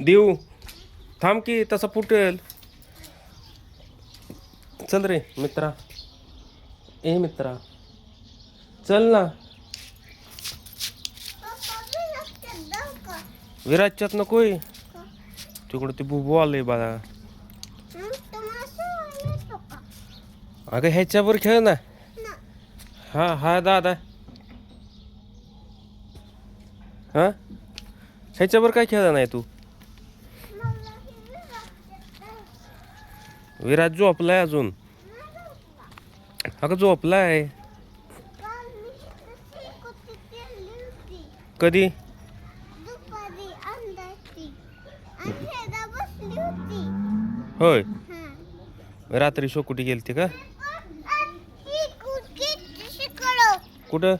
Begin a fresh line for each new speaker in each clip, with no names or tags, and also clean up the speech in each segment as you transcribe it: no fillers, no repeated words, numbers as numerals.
देऊ थांब की तसा फुटेल. चल रे मित्रा. ए मित्रा चल ना. विराजच्यात नकोय तिकडं ते बुबू आलंय बाळा. अगं ह्याच्यावर खेळ ना. हा हा दादा. हा ह्याच्यावर काय खेळला नाही तू. विराज झोपलाय अजून. अगं झोपलाय. कधी होय रात्री शोकुटी गेलती का. कुठं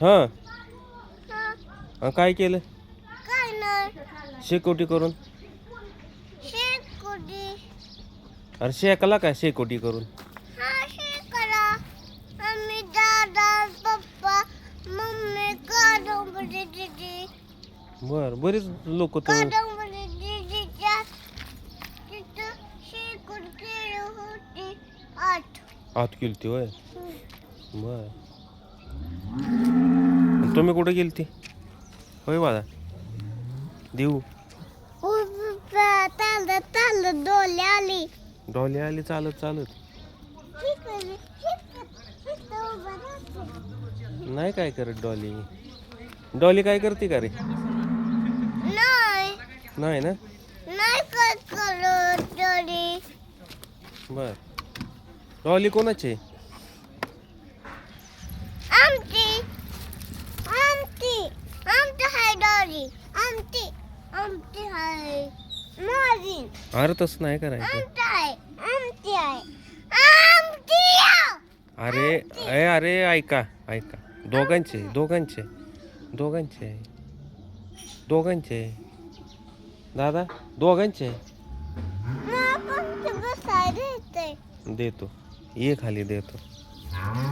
हा काय केलं शेकोटी करून. अरे शेकला काय शेकोटी करून. बर बरीच लोक तर आत गेलती होय. बर तुम्ही कुठे गेलती होय बाळा. देऊ डॉली आली चालत चालत. नाही काय करत डॉली. डॉली काय करते का रे. नाही ना. बर डॉली कोणाची. अरे तसं नाही करायचं. अरे अरे ऐका ऐका. दोघांचे दोघांचे दोघांचे दोघांचे दादा दोघांचे देतो. ये खाली देतो.